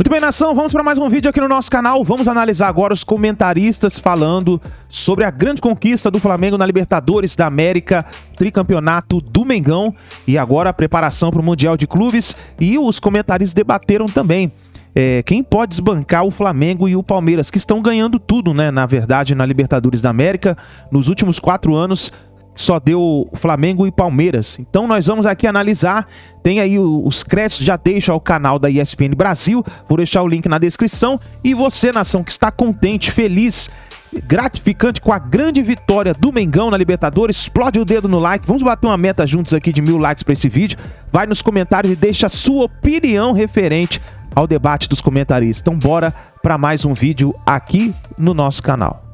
Muito bem, nação, vamos para mais um vídeo aqui no nosso canal. Vamos analisar agora os comentaristas falando sobre a grande conquista do Flamengo na Libertadores da América, tricampeonato do Mengão e agora a preparação para o Mundial de Clubes. E os comentaristas debateram também quem pode desbancar o Flamengo e o Palmeiras, que estão ganhando tudo, né? Na verdade, na Libertadores da América, nos últimos 4 anos, só deu Flamengo e Palmeiras. Então nós vamos aqui analisar, tem aí os créditos, já deixa o canal da ESPN Brasil, vou deixar o link na descrição. E você, nação, que está contente, feliz, gratificante com a grande vitória do Mengão na Libertadores, explode o dedo no like, vamos bater uma meta juntos aqui de 1000 likes para esse vídeo. Vai nos comentários e deixa a sua opinião referente ao debate dos comentaristas. Então bora para mais um vídeo aqui no nosso canal.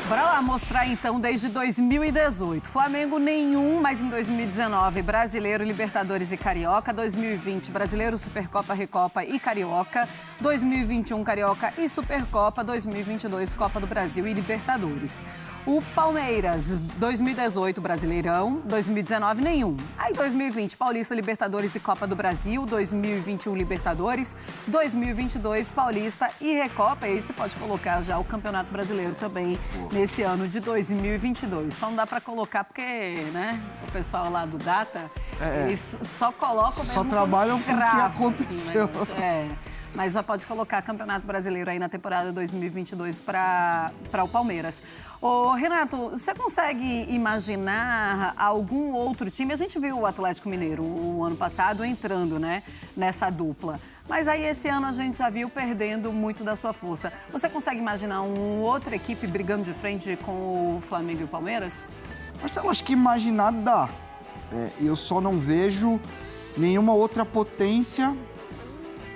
Bora lá mostrar então desde 2018. Flamengo nenhum, mas em 2019 Brasileiro, Libertadores e Carioca. 2020 Brasileiro, Supercopa, Recopa e Carioca. 2021 Carioca e Supercopa. 2022 Copa do Brasil e Libertadores. O Palmeiras, 2018 Brasileirão, 2019 nenhum. Aí 2020 Paulista, Libertadores e Copa do Brasil. 2021 Libertadores. 2022 Paulista e Recopa. E aí você pode colocar já o Campeonato Brasileiro também nesse ano de 2022. Só não dá para colocar porque, né, o pessoal lá do Data, eles só colocam mesmo. Só trabalham com o que aconteceu. Assim, mas já pode colocar Campeonato Brasileiro aí na temporada 2022 para o Palmeiras. Ô, Renato, você consegue imaginar algum outro time? A gente viu o Atlético Mineiro o ano passado entrando, né, nessa dupla. Mas aí esse ano a gente já viu perdendo muito da sua força. Você consegue imaginar uma outra equipe brigando de frente com o Flamengo e o Palmeiras? Marcelo, acho que imaginar dá. Eu só não vejo nenhuma outra potência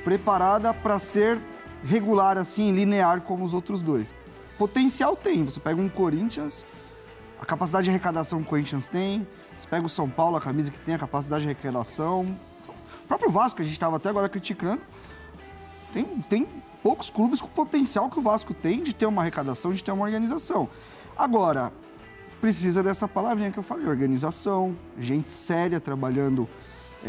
preparada para ser regular, assim, linear como os outros dois. Potencial tem. Você pega um Corinthians, a capacidade de arrecadação que o Corinthians tem. Você pega o São Paulo, a camisa que tem, a capacidade de arrecadação. O próprio Vasco, a gente estava até agora criticando, tem poucos clubes com o potencial que o Vasco tem de ter uma arrecadação, de ter uma organização. Agora, precisa dessa palavrinha que eu falei, organização, gente séria trabalhando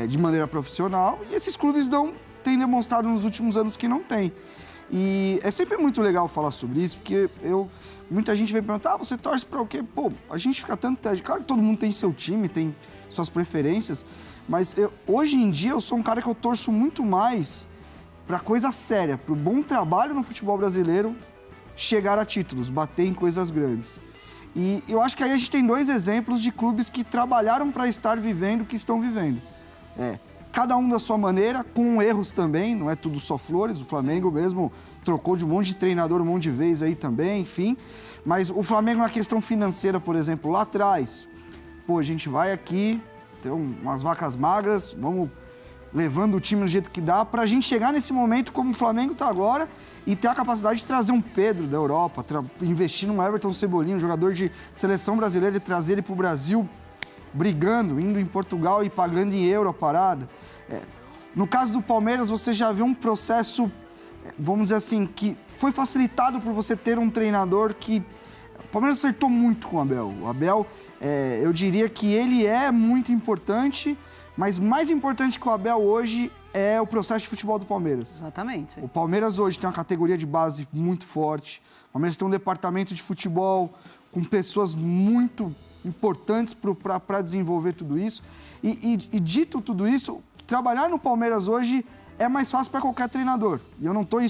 de maneira profissional, e esses clubes não têm demonstrado nos últimos anos que não tem. E é sempre muito legal falar sobre isso, porque muita gente vem perguntar, você torce para o quê? Pô, a gente fica tanto... Claro que todo mundo tem seu time, tem suas preferências, mas hoje em dia eu sou um cara que eu torço muito mais para coisa séria, para o bom trabalho no futebol brasileiro chegar a títulos, bater em coisas grandes. E eu acho que aí a gente tem 2 exemplos de clubes que trabalharam para estar vivendo o que estão vivendo. Cada um da sua maneira, com erros também, não é tudo só flores. O Flamengo mesmo trocou de um monte de treinador um monte de vezes aí também, enfim. Mas o Flamengo na questão financeira, por exemplo, lá atrás, pô, a gente vai aqui, tem umas vacas magras, vamos levando o time do jeito que dá pra gente chegar nesse momento como o Flamengo tá agora e ter a capacidade de trazer um Pedro da Europa, investir num Everton Cebolinha, um jogador de seleção brasileira, e trazer ele pro Brasil brigando, indo em Portugal e pagando em euro a parada. No caso do Palmeiras, você já vê um processo, vamos dizer assim, que foi facilitado por você ter um treinador que... O Palmeiras acertou muito com o Abel. O Abel, eu diria que ele é muito importante, mas mais importante que o Abel hoje é o processo de futebol do Palmeiras. Exatamente. O Palmeiras hoje tem uma categoria de base muito forte. O Palmeiras tem um departamento de futebol com pessoas muito importantes para desenvolver tudo isso. E dito tudo isso, trabalhar no Palmeiras hoje é mais fácil para qualquer treinador. E eu não estou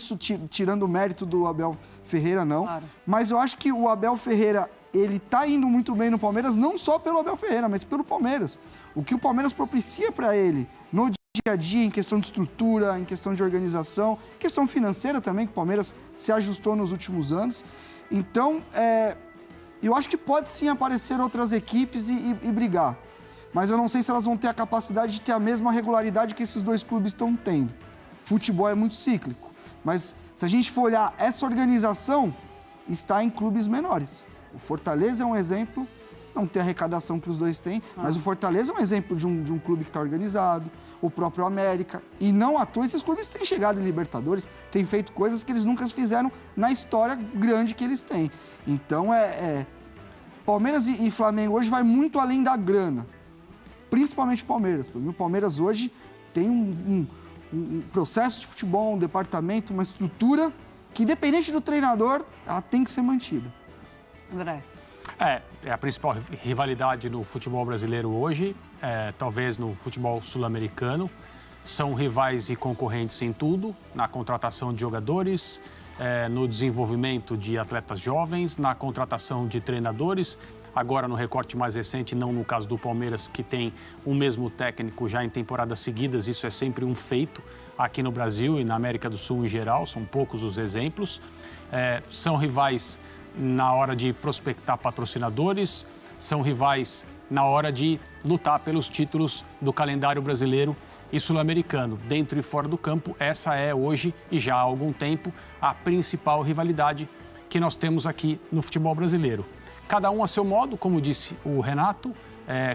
tirando o mérito do Abel Ferreira, não. Claro. Mas eu acho que o Abel Ferreira, ele está indo muito bem no Palmeiras, não só pelo Abel Ferreira, mas pelo Palmeiras. O que o Palmeiras propicia para ele no dia a dia, em questão de estrutura, em questão de organização, questão financeira também, que o Palmeiras se ajustou nos últimos anos. Então, eu acho que pode sim aparecer outras equipes e brigar. Mas eu não sei se elas vão ter a capacidade de ter a mesma regularidade que esses 2 clubes estão tendo. Futebol é muito cíclico, mas se a gente for olhar essa organização, está em clubes menores. O Fortaleza é um exemplo, não tem a arrecadação que os 2 têm, mas o Fortaleza é um exemplo de um clube que está organizado, o próprio América, e não à toa esses clubes têm chegado em Libertadores, têm feito coisas que eles nunca fizeram na história grande que eles têm. Então, Palmeiras e Flamengo hoje vai muito além da grana. Principalmente o Palmeiras. Para mim, o Palmeiras hoje tem um processo de futebol, um departamento, uma estrutura que, independente do treinador, ela tem que ser mantida. André. É a principal rivalidade no futebol brasileiro hoje, talvez no futebol sul-americano. São rivais e concorrentes em tudo, na contratação de jogadores, no desenvolvimento de atletas jovens, na contratação de treinadores. Agora, no recorte mais recente, não no caso do Palmeiras, que tem o mesmo técnico já em temporadas seguidas, isso é sempre um feito aqui no Brasil e na América do Sul em geral, são poucos os exemplos. São rivais na hora de prospectar patrocinadores, são rivais na hora de lutar pelos títulos do calendário brasileiro e sul-americano. Dentro e fora do campo, essa é hoje e já há algum tempo a principal rivalidade que nós temos aqui no futebol brasileiro. Cada um a seu modo, como disse o Renato,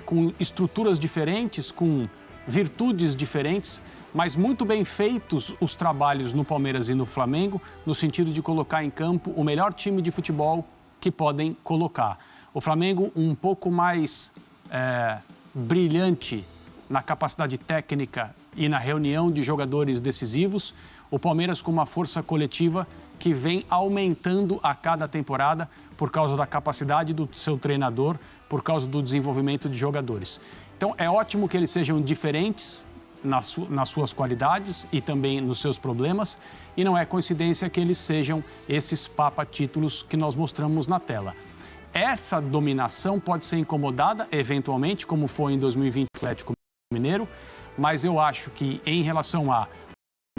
com estruturas diferentes, com virtudes diferentes, mas muito bem feitos os trabalhos no Palmeiras e no Flamengo, no sentido de colocar em campo o melhor time de futebol que podem colocar. O Flamengo um pouco mais brilhante na capacidade técnica e na reunião de jogadores decisivos. O Palmeiras com uma força coletiva que vem aumentando a cada temporada por causa da capacidade do seu treinador, por causa do desenvolvimento de jogadores. Então, é ótimo que eles sejam diferentes nas suas qualidades e também nos seus problemas, e não é coincidência que eles sejam esses papa-títulos que nós mostramos na tela. Essa dominação pode ser incomodada, eventualmente, como foi em 2020 o Atlético Mineiro, mas eu acho que, em relação a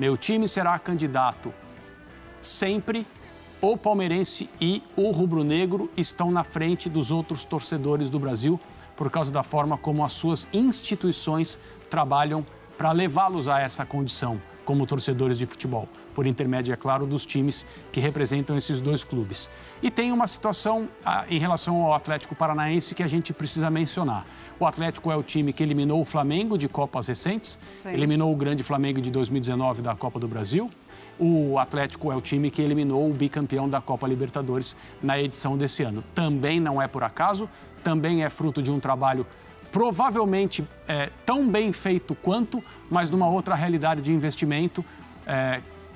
meu time será candidato sempre, o palmeirense e o rubro-negro estão na frente dos outros torcedores do Brasil por causa da forma como as suas instituições trabalham para levá-los a essa condição como torcedores de futebol, por intermédio, é claro, dos times que representam esses dois clubes. E tem uma situação em relação ao Atlético Paranaense que a gente precisa mencionar. O Atlético é o time que eliminou o Flamengo de Copas recentes, eliminou o grande Flamengo de 2019 da Copa do Brasil. O Atlético é o time que eliminou o bicampeão da Copa Libertadores na edição desse ano. Também não é por acaso, também é fruto de um trabalho provavelmente tão bem feito quanto, mas numa outra realidade de investimento,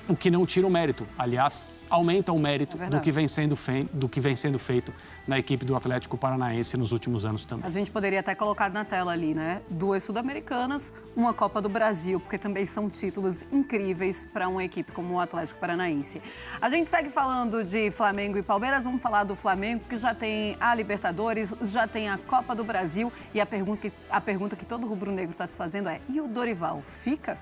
o que não tira o mérito. Aliás, aumenta o mérito do que vem sendo feito na equipe do Atlético Paranaense nos últimos anos também. A gente poderia até colocar na tela ali, né? 2 sul-americanas, uma Copa do Brasil, porque também são títulos incríveis para uma equipe como o Atlético Paranaense. A gente segue falando de Flamengo e Palmeiras, vamos falar do Flamengo, que já tem a Libertadores, já tem a Copa do Brasil, e a pergunta que todo rubro-negro está se fazendo é: e o Dorival fica?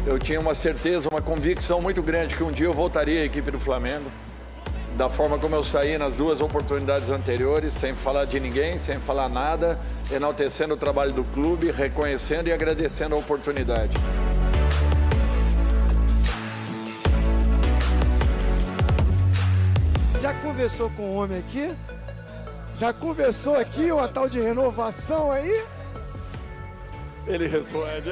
Eu tinha uma certeza, uma convicção muito grande que um dia eu voltaria à equipe do Flamengo, da forma como eu saí nas 2 oportunidades anteriores, sem falar de ninguém, sem falar nada, enaltecendo o trabalho do clube, reconhecendo e agradecendo a oportunidade. Já conversou com o homem aqui? Já conversou aqui uma tal de renovação aí? Ele responde.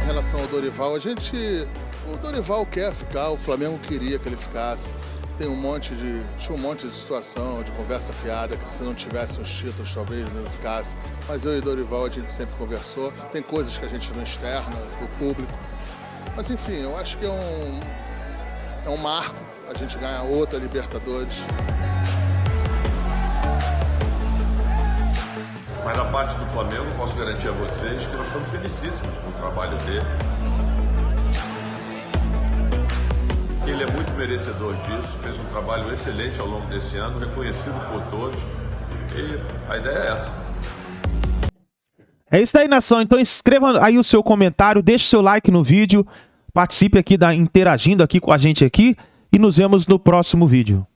Em relação ao Dorival, o Dorival quer ficar, o Flamengo queria que ele ficasse. Tinha um monte de situação, de conversa fiada, que se não tivesse os títulos talvez não ficasse. Mas eu e o Dorival a gente sempre conversou. Tem coisas que a gente não externa para o público. Mas enfim, eu acho que é um marco a gente ganhar outra Libertadores. Mas na parte do Flamengo, posso garantir a vocês que nós estamos felicíssimos com o trabalho dele. Ele é muito merecedor disso, fez um trabalho excelente ao longo desse ano, reconhecido por todos. E a ideia é essa. É isso daí, nação. Então escreva aí o seu comentário, deixe o seu like no vídeo, participe aqui interagindo aqui com a gente aqui e nos vemos no próximo vídeo.